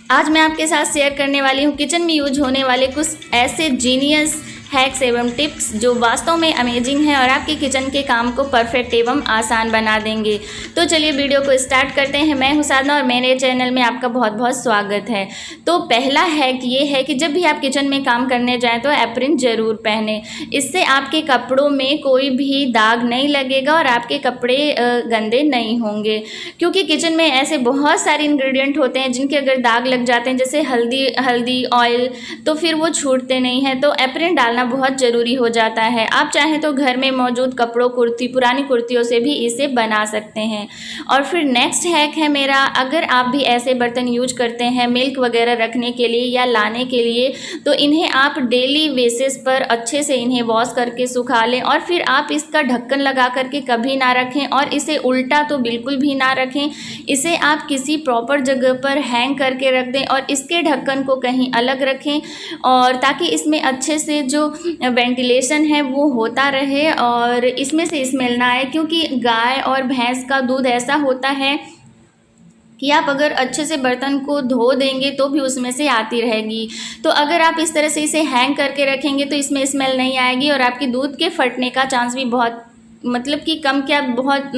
आज मैं आपके साथ शेयर करने वाली हूँ किचन में यूज होने वाले कुछ ऐसे जीनियस हैक्स एवं टिप्स जो वास्तव में अमेजिंग है और आपके किचन के काम को परफेक्ट एवं आसान बना देंगे। तो चलिए वीडियो को स्टार्ट करते हैं। मैं हूं साधना और मेरे चैनल में आपका बहुत बहुत स्वागत है। तो पहला हैक ये है कि जब भी आप किचन में काम करने जाएं तो एप्रन ज़रूर पहने। इससे आपके कपड़ों में कोई भी दाग नहीं लगेगा और आपके कपड़े गंदे नहीं होंगे, क्योंकि किचन में ऐसे बहुत सारे इंग्रेडिएंट होते हैं जिनके अगर दाग लग जाते हैं, जैसे हल्दी ऑयल, तो फिर वो छूटते नहीं हैं। तो एप्रन डालना बहुत ज़रूरी हो जाता है। आप चाहें तो घर में मौजूद कपड़ों, पुरानी कुर्तियों से भी इसे बना सकते हैं। और फिर नेक्स्ट हैक है मेरा, अगर आप भी ऐसे बर्तन यूज करते हैं मिल्क वगैरह रखने के लिए या लाने के लिए, तो इन्हें आप डेली बेसिस पर अच्छे से इन्हें वॉश करके सुखा लें और फिर आप इसका ढक्कन लगा करके कभी ना रखें और इसे उल्टा तो बिल्कुल भी ना रखें। इसे आप किसी प्रॉपर जगह पर हैंग करके रख दें और इसके ढक्कन को कहीं अलग रखें, और ताकि इसमें अच्छे से जो वेंटिलेशन है वो होता रहे और इसमें से स्मेल ना आए। क्योंकि गाय और भैंस का दूध ऐसा होता है कि आप अगर अच्छे से बर्तन को धो देंगे तो भी उसमें से आती रहेगी। तो अगर आप इस तरह से इसे हैंग करके रखेंगे तो इसमें स्मेल नहीं आएगी और आपकी दूध के फटने का चांस भी बहुत, मतलब कि कम क्या, बहुत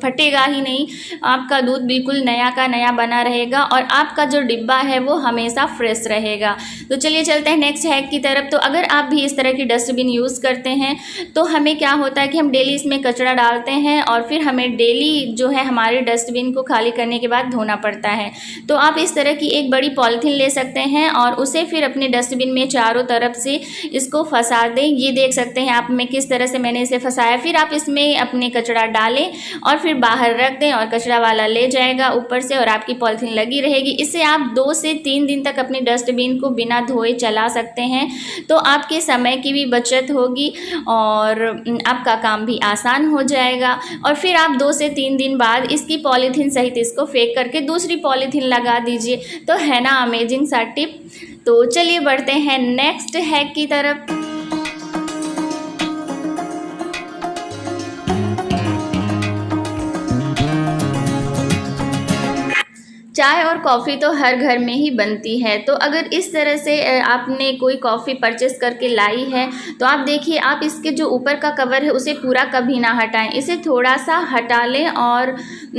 फटेगा ही नहीं। आपका दूध बिल्कुल नया का नया बना रहेगा और आपका जो डिब्बा है वो हमेशा फ्रेश रहेगा। तो चलिए चलते हैं नेक्स्ट हैक की तरफ। तो अगर आप भी इस तरह की डस्टबिन यूज़ करते हैं तो हमें क्या होता है कि हम डेली इसमें कचरा डालते हैं और फिर हमें डेली जो है हमारे डस्टबिन को खाली करने के बाद धोना पड़ता है। तो आप इस तरह की एक बड़ी पॉलीथीन ले सकते हैं और उसे फिर अपने डस्टबिन में चारों तरफ से इसको फंसा दें। ये देख सकते हैं आप में किस तरह से मैंने इसे फंसाया। फिर आप इसमें अपने कचरा डालें और फिर बाहर रख दें और कचरा वाला ले जाएगा ऊपर से और आपकी पॉलीथीन लगी रहेगी। इससे आप 2 से 3 दिन तक अपनी डस्टबिन को बिना धोए चला सकते हैं। तो आपके समय की भी बचत होगी और आपका काम भी आसान हो जाएगा। और फिर आप 2 से 3 दिन बाद इसकी पॉलीथीन सहित इसको फेंक करके दूसरी पॉलीथीन लगा दीजिए। तो है ना अमेजिंग सा टिप। तो चलिए बढ़ते हैं नेक्स्ट हैक की तरफ। चाय और कॉफ़ी तो हर घर में ही बनती है। तो अगर इस तरह से आपने कोई कॉफ़ी परचेस करके लाई है तो आप देखिए, आप इसके जो ऊपर का कवर है उसे पूरा कभी ना हटाएं, इसे थोड़ा सा हटा लें और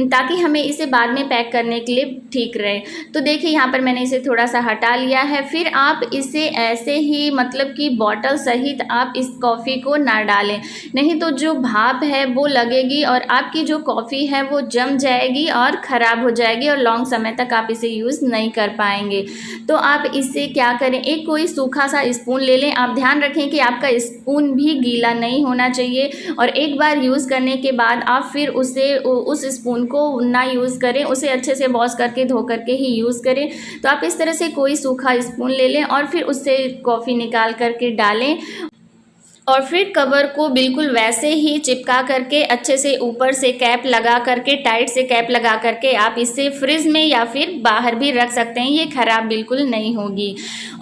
ताकि हमें इसे बाद में पैक करने के लिए ठीक रहे। तो देखिए यहाँ पर मैंने इसे थोड़ा सा हटा लिया है। फिर आप इसे ऐसे ही, मतलब कि बॉटल सहित आप इस कॉफ़ी को ना डालें, नहीं तो जो भाप है वो लगेगी और आपकी जो कॉफ़ी है वो जम जाएगी और ख़राब हो जाएगी और लॉन्ग समय तक आप इसे यूज़ नहीं कर पाएंगे। तो आप इससे क्या करें, एक कोई सूखा सा स्पून ले लें। आप ध्यान रखें कि आपका स्पून भी गीला नहीं होना चाहिए और एक बार यूज़ करने के बाद आप फिर उस स्पून को ना यूज़ करें, उसे अच्छे से वॉश करके धो करके ही यूज़ करें। तो आप इस तरह से कोई सूखा स्पून ले लें और फिर उससे कॉफ़ी निकाल करके डालें और फिर कवर को बिल्कुल वैसे ही चिपका करके अच्छे से ऊपर से कैप लगा करके, टाइट से कैप लगा करके आप इसे फ्रिज में या फिर बाहर भी रख सकते हैं। ये ख़राब बिल्कुल नहीं होगी।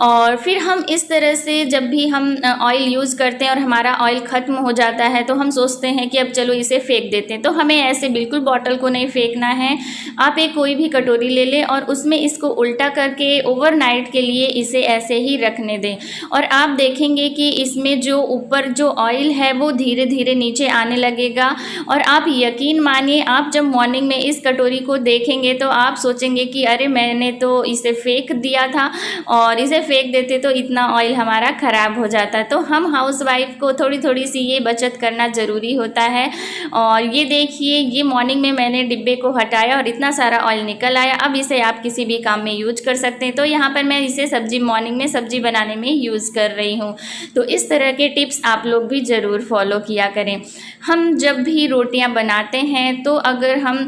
और फिर हम इस तरह से जब भी हम ऑयल यूज़ करते हैं और हमारा ऑयल ख़त्म हो जाता है तो हम सोचते हैं कि अब चलो इसे फेंक देते हैं। तो हमें ऐसे बिल्कुल बॉटल को नहीं फेंकना है। आप एक कोई भी कटोरी ले लें और उसमें इसको उल्टा करके ओवरनाइट के लिए इसे ऐसे ही रखने दें और आप देखेंगे कि इसमें जो ऊपर जो ऑयल है वो धीरे धीरे नीचे आने लगेगा। और आप यकीन मानिए, आप जब मॉर्निंग में इस कटोरी को देखेंगे तो आप सोचेंगे कि अरे मैंने तो इसे फेंक दिया था, और इसे फेंक देते तो इतना ऑयल हमारा ख़राब हो जाता। तो हम हाउसवाइफ को थोड़ी थोड़ी सी ये बचत करना ज़रूरी होता है। और ये देखिए, ये मॉर्निंग में मैंने डिब्बे को हटाया और इतना सारा ऑयल निकल आया। अब इसे आप किसी भी काम में यूज कर सकते हैं। तो यहाँ पर मैं इसे मॉर्निंग में सब्जी बनाने में यूज़ कर रही हूँ। तो इस तरह के टिप्स आप लोग भी ज़रूर फॉलो किया करें। हम जब भी रोटियां बनाते हैं तो अगर हम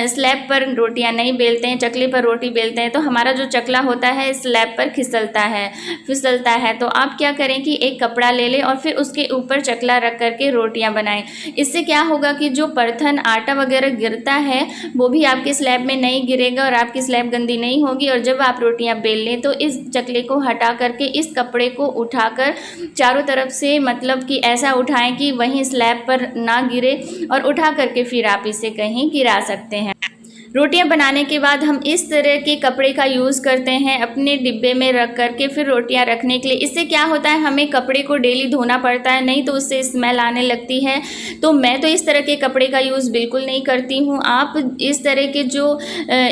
स्लैब पर रोटियां नहीं बेलते हैं, चकले पर रोटी बेलते हैं, तो हमारा जो चकला होता है स्लैब पर फिसलता है। तो आप क्या करें कि एक कपड़ा ले लें और फिर उसके ऊपर चकला रख करके रोटियां बनाएं। इससे क्या होगा कि जो परथन आटा वगैरह गिरता है वो भी आपके स्लैब में नहीं गिरेगा और आपकी स्लैब गंदी नहीं होगी। और जब आप रोटियां बेल लें तो इस चकले को हटा करके इस कपड़े को उठाकर चारों तरफ से, मतलब कि ऐसा उठाएं कि वहीं स्लैब पर ना गिरे, और उठा करके फिर आप इसे कहीं गिरा सकते हैं। रोटियां बनाने के बाद हम इस तरह के कपड़े का यूज़ करते हैं अपने डिब्बे में रख करके फिर रोटियां रखने के लिए। इससे क्या होता है, हमें कपड़े को डेली धोना पड़ता है, नहीं तो उससे स्मेल आने लगती है। तो मैं तो इस तरह के कपड़े का यूज़ बिल्कुल नहीं करती हूँ। आप इस तरह के जो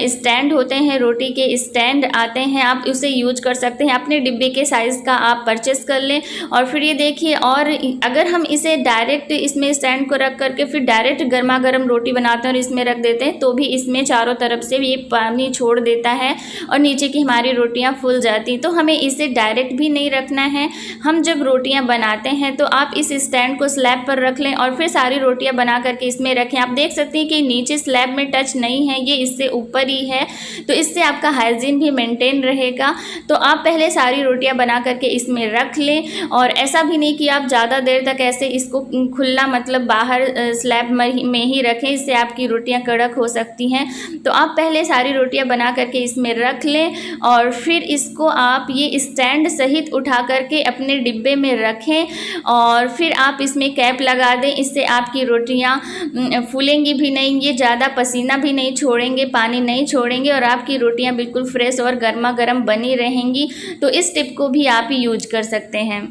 स्टैंड होते हैं, रोटी के स्टैंड आते हैं, आप उसे यूज कर सकते हैं। अपने डिब्बे के साइज़ का आप परचेस कर लें। और फिर ये देखिए, और अगर हम इसे डायरेक्ट इसमें स्टैंड को रख करके फिर डायरेक्ट गर्मा गर्म रोटी बनाते हैं और इसमें रख देते हैं तो भी इसमें चारों तरफ से ये पानी छोड़ देता है और नीचे की हमारी रोटियां फूल जाती। तो हमें इसे डायरेक्ट भी नहीं रखना है। हम जब रोटियां बनाते हैं तो आप इस स्टैंड को स्लैब पर रख लें और फिर सारी रोटियां बना करके इसमें रखें। आप देख सकते हैं कि नीचे स्लैब में टच नहीं है, ये इससे ऊपर ही है, तो इससे आपका हाइजीन भी मेंटेन रहेगा। तो आप पहले सारी रोटियां बना करके इसमें रख लें। और ऐसा भी नहीं कि आप ज़्यादा देर तक ऐसे इसको खुला मतलब बाहर स्लैब में ही रखें, इससे आपकी रोटियां कड़क हो सकती हैं। तो आप पहले सारी रोटियां बना करके इसमें रख लें और फिर इसको आप ये स्टैंड सहित उठा करके अपने डिब्बे में रखें और फिर आप इसमें कैप लगा दें। इससे आपकी रोटियां फूलेंगी भी नहीं, ये ज़्यादा पसीना भी नहीं छोड़ेंगे, पानी नहीं छोड़ेंगे और आपकी रोटियां बिल्कुल फ्रेश और गर्मा गर्म बनी रहेंगी। तो इस टिप को भी आप यूज कर सकते हैं।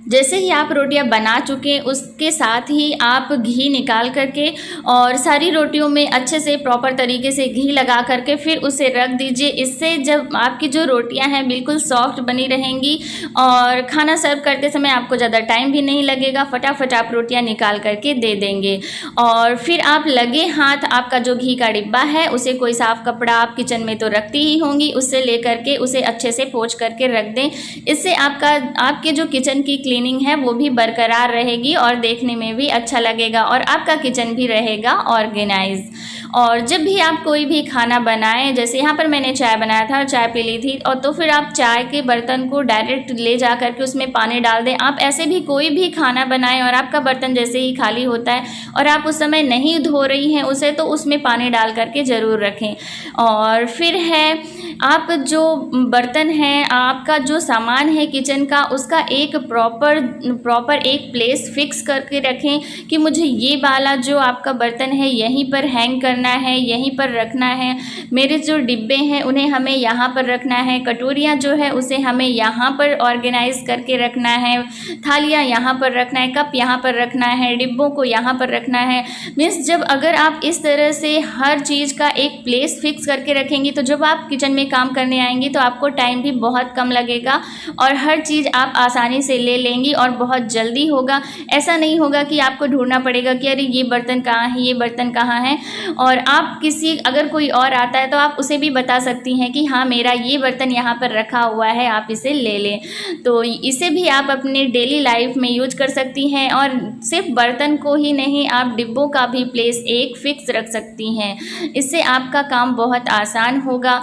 जैसे ही आप रोटियां बना चुके उसके साथ ही आप घी निकाल करके और सारी रोटियों में अच्छे से प्रॉपर तरीके से घी लगा करके फिर उसे रख दीजिए। इससे जब आपकी जो रोटियां हैं बिल्कुल सॉफ्ट बनी रहेंगी और खाना सर्व करते समय आपको ज़्यादा टाइम भी नहीं लगेगा, फटाफट आप रोटियां निकाल करके दे देंगे। और फिर आप लगे हाथ आपका जो घी का डिब्बा है उसे कोई साफ़ कपड़ा आप किचन में तो रखती ही होंगी, उससे ले करके उसे अच्छे से पोंछ करके रख दें। इससे आपके जो किचन की क्लीनिंग है वो भी बरकरार रहेगी और देखने में भी अच्छा लगेगा और आपका किचन भी रहेगा ऑर्गेनाइज। और जब भी आप कोई भी खाना बनाएं, जैसे यहाँ पर मैंने चाय बनाया था और चाय पी ली थी, और तो फिर आप चाय के बर्तन को डायरेक्ट ले जा करके उसमें पानी डाल दें। आप ऐसे भी कोई भी खाना बनाएं और आपका बर्तन जैसे ही खाली होता है और आप उस समय नहीं धो रही हैं उसे, तो उसमें पानी डाल करके ज़रूर रखें। और फिर है, आप जो बर्तन हैं, आपका जो सामान है किचन का, उसका एक प्रॉपर एक प्लेस फिक्स करके रखें कि मुझे ये वाला जो आपका बर्तन है यहीं पर हैंग करना है, यहीं पर रखना है। मेरे जो डिब्बे हैं उन्हें हमें यहाँ पर रखना है, कटोरियाँ जो है उसे हमें यहाँ पर ऑर्गेनाइज करके रखना है, थालियाँ यहाँ पर रखना है, कप यहाँ पर रखना है, डिब्बों को यहाँ पर रखना है। मीन्स जब अगर आप इस तरह से हर चीज़ का एक प्लेस फिक्स करके रखेंगी तो जब आप किचन में काम करने आएंगी तो आपको टाइम भी बहुत कम लगेगा और हर चीज़ आप आसानी से ले लेंगी और बहुत जल्दी होगा। ऐसा नहीं होगा कि आपको ढूंढना पड़ेगा कि अरे ये बर्तन कहाँ है, ये बर्तन कहाँ है। और आप अगर कोई और आता है तो आप उसे भी बता सकती हैं कि हाँ मेरा ये बर्तन यहाँ पर रखा हुआ है, आप इसे ले लें। तो इसे भी आप अपने डेली लाइफ में यूज कर सकती हैं और सिर्फ बर्तन को ही नहीं, आप डिब्बों का भी प्लेस एक फिक्स रख सकती हैं। इससे आपका काम बहुत आसान होगा।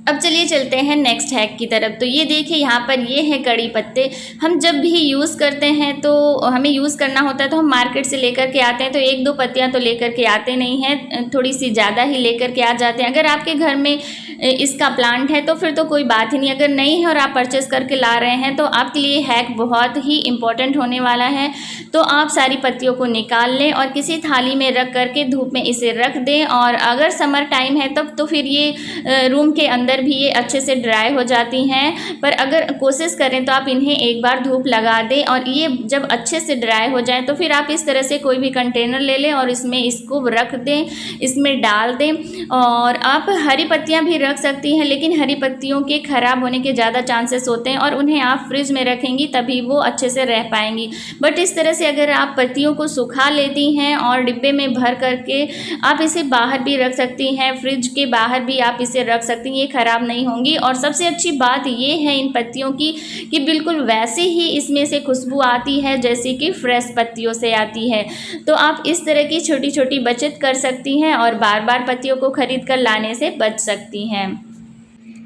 अब चलिए चलते हैं नेक्स्ट हैक की तरफ। तो ये देखिए, यहाँ पर ये है कड़ी पत्ते। हम जब भी यूज़ करते हैं तो हमें यूज़ करना होता है तो हम मार्केट से लेकर के आते हैं, तो एक दो पत्तियाँ तो लेकर के आते नहीं हैं, थोड़ी सी ज़्यादा ही लेकर के आ जाते हैं। अगर आपके घर में इसका प्लांट है तो फिर तो कोई बात ही नहीं, अगर नहीं है और आप परचेस करके ला रहे हैं तो आपके लिए हैक बहुत ही इम्पॉर्टेंट होने वाला है। तो आप सारी पत्तियों को निकाल लें और किसी थाली में रख करके धूप में इसे रख दें। और अगर समर टाइम है तब तो फिर ये रूम के अंदर भी ये अच्छे से ड्राई हो जाती हैं, पर अगर कोशिश करें तो आप इन्हें एक बार धूप लगा दें और ये जब अच्छे से ड्राई हो जाए तो फिर आप इस तरह से कोई भी कंटेनर ले लें और इसमें इसको रख दें, इसमें डाल दें। और आप हरी पत्तियां भी रख सकती हैं, लेकिन हरी पत्तियों के ख़राब होने के ज़्यादा चांसेस होते हैं और उन्हें आप फ्रिज में रखेंगी तभी वो अच्छे से रह पाएंगी। बट इस तरह से अगर आप पत्तियों को सुखा लेती हैं और डिब्बे में भर करके आप इसे बाहर भी रख सकती हैं, फ्रिज के बाहर भी आप इसे रख सकती हैं, ये ख़राब नहीं होंगी। और सबसे अच्छी बात ये है इन पत्तियों की कि बिल्कुल वैसे ही इसमें से खुशबू आती है जैसे कि फ्रेश पत्तियों से आती है। तो आप इस तरह की छोटी छोटी बचत कर सकती हैं और बार बार पत्तियों को खरीद कर लाने से बच सकती हैं।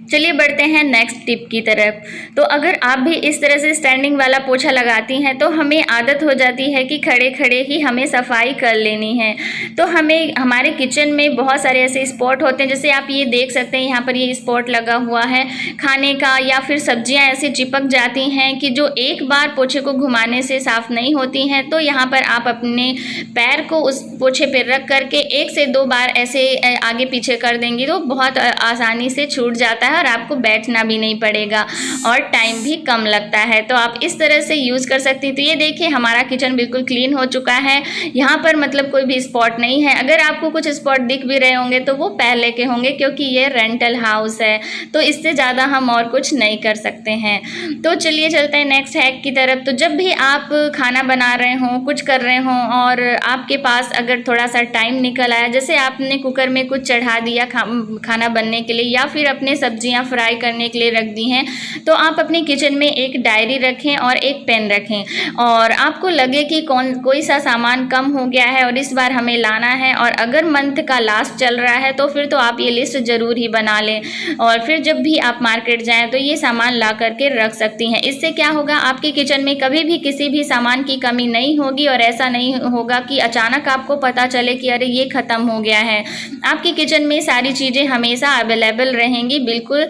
चलिए बढ़ते हैं नेक्स्ट टिप की तरफ। तो अगर आप भी इस तरह से स्टैंडिंग वाला पोछा लगाती हैं तो हमें आदत हो जाती है कि खड़े खड़े ही हमें सफाई कर लेनी है। तो हमें हमारे किचन में बहुत सारे ऐसे स्पॉट होते हैं, जैसे आप ये देख सकते हैं यहाँ पर ये स्पॉट लगा हुआ है खाने का, या फिर सब्जियाँ ऐसे चिपक जाती हैं कि जो एक बार पोछे को घुमाने से साफ़ नहीं होती हैं। तो यहाँ पर आप अपने पैर को उस पोछे पर रख करके 1 से 2 बार ऐसे आगे पीछे कर देंगी तो बहुत आसानी से छूट जाता है और आपको बैठना भी नहीं पड़ेगा और टाइम भी कम लगता है। तो आप इस तरह से यूज़ कर सकती हैं। तो ये देखिए हमारा किचन बिल्कुल क्लीन हो चुका है, यहाँ पर मतलब कोई भी स्पॉट नहीं है। अगर आपको कुछ स्पॉट दिख भी रहे होंगे तो वो पहले के होंगे, क्योंकि ये रेंटल हाउस है, तो इससे ज़्यादा हम और कुछ नहीं कर सकते हैं। तो चलिए चलते हैं नेक्स्ट हैक की तरफ। तो जब भी आप खाना बना रहे हों, कुछ कर रहे हों और आपके पास अगर थोड़ा सा टाइम निकल आया, जैसे आपने कुकर में कुछ चढ़ा दिया खाना बनने के लिए या फिर अपने सब्जियां फ्राई करने के लिए रख दी हैं, तो आप अपने किचन में एक डायरी रखें और एक पेन रखें और आपको लगे कि कोई सा सामान कम हो गया है और इस बार हमें लाना है, और अगर मंथ का लास्ट चल रहा है तो फिर तो आप ये लिस्ट ज़रूर ही बना लें और फिर जब भी आप मार्केट जाएं तो ये सामान ला करके रख सकती हैं। इससे क्या होगा, आपके किचन में कभी भी किसी भी सामान की कमी नहीं होगी और ऐसा नहीं होगा कि अचानक आपको पता चले कि अरे ये ख़त्म हो गया है। आपके किचन में सारी चीज़ें हमेशा अवेलेबल रहेंगी बिल्कुल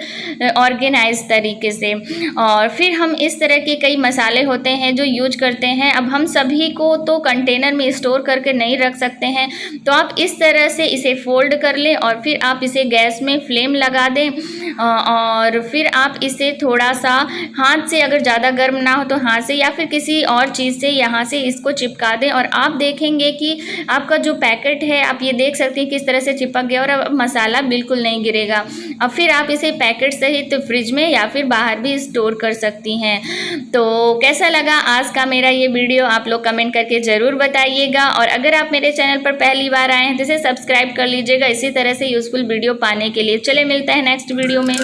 ऑर्गेनाइज तरीके से। और फिर हम इस तरह के कई मसाले होते हैं जो यूज करते हैं। अब हम सभी को तो कंटेनर में स्टोर करके नहीं रख सकते हैं, तो आप इस तरह से इसे फोल्ड कर लें और फिर आप इसे गैस में फ्लेम लगा दें और फिर आप इसे थोड़ा सा हाथ से, अगर ज़्यादा गर्म ना हो तो हाथ से या फिर किसी और चीज़ से यहाँ से इसको चिपका दें और आप देखेंगे कि आपका जो पैकेट है, आप ये देख सकते हैं किस तरह से चिपक गया और अब मसाला बिल्कुल नहीं गिरेगा। अब फिर आप इसे पैकेट सहित फ्रिज में या फिर बाहर भी स्टोर कर सकती हैं। तो कैसा लगा आज का मेरा ये वीडियो, आप लोग कमेंट करके ज़रूर बताइएगा। और अगर आप मेरे चैनल पर पहली बार आए हैं तो इसे सब्सक्राइब कर लीजिएगा इसी तरह से यूज़फुल वीडियो पाने के लिए। चले मिलते हैं नेक्स्ट वीडियो में।